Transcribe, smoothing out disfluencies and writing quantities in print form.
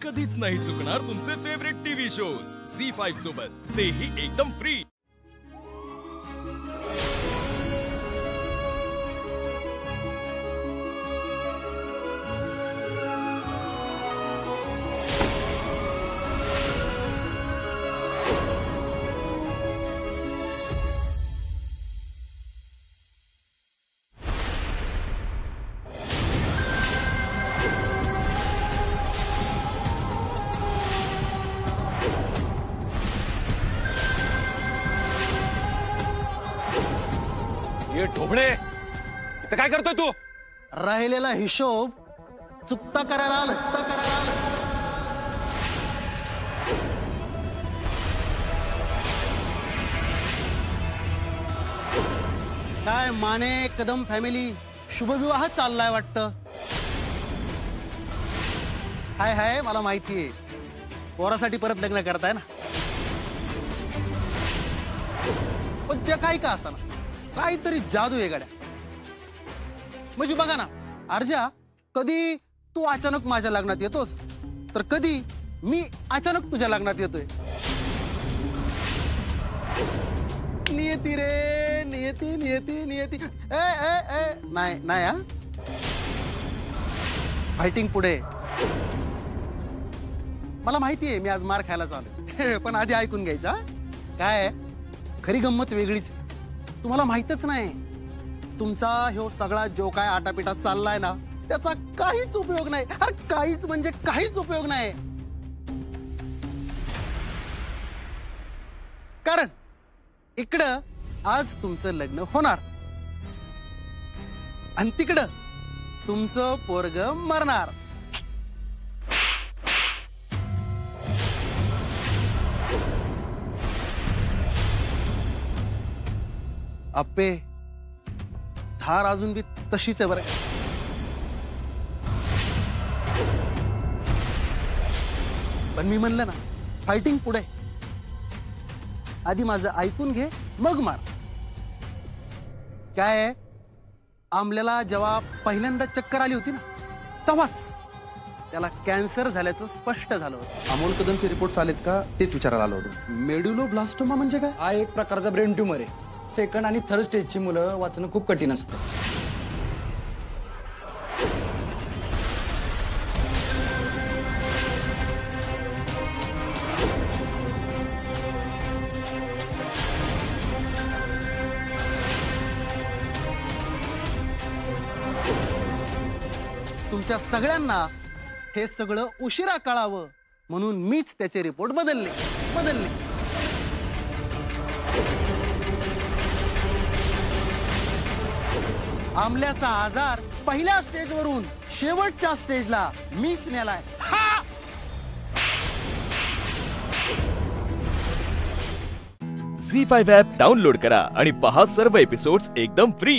कधीच नाही चुकणार तुमचे फेवरेट टीव्ही शोज झी5 सोबत, तेही एकदम फ्री। ये ढोबळे इथं काय करतोय तू? राहिलेला हिशोब चुकता करायला आलं। काय माने कदम फॅमिली शुभविवाह चाललाय वाटतं। हाय हाय, मला माहितीये पोरासाठी परत लग्न करताय ना, पण ते काही का असा ना, काहीतरी जादू आहे गड्या। म्हणजे बघा ना अर्जा, कधी तू अचानक माझ्या लग्नात येतोस तर कधी मी अचानक तुझ्या लग्नात येतोय। नियती रे नियती नियती नियती। ए ए ए नाही नाही हा, फायटिंग पुढे। मला माहितीये मी आज मार खायला चालू, पण आधी ऐकून घ्यायचा। काय खरी गंमत वेगळीच, तुम्हाला माहितच नाही तुमचा ह्यो सगळा जो काय आटापिटा चाललाय ना, त्याचा काहीच उपयोग नाही। अरे काहीच म्हणजे काहीच उपयोग नाही, कारण इकडं आज तुमचं लग्न होणार आणि तिकडं तुमचं पोरग मरणार। अप्पे धार अजून बी तशीच आहे बरं का। पण मी म्हणलं ना फायटिंग पुढे, आधी माझं ऐकून घे मग मार। काय आहे, आमल्याला जेव्हा पहिल्यांदा चक्कर आली होती ना, तेव्हाच त्याला कॅन्सर झाल्याचं स्पष्ट झालं होतं। अमोल कदमचे रिपोर्ट्स आलेत का तेच विचारायला आलो होतो। मेड्युलोब्लास्टोमा म्हणजे काय? हा एक प्रकारचा ब्रेन ट्यूमर आहे। सेकंड आणि थर्ड स्टेजची मुलं वाचणं खूप कठीण असतं। तुमच्या सगळ्यांना हे सगळं उशिरा कळावं म्हणून मीच त्याचे रिपोर्ट बदलले। आमल्याचा आजार पहिल्या स्टेजवरून शेवटच्या स्टेजला मीच नेलाय। झी5 ॲप डाउनलोड करा आणि पहा सर्व एपिसोड्स एकदम फ्री।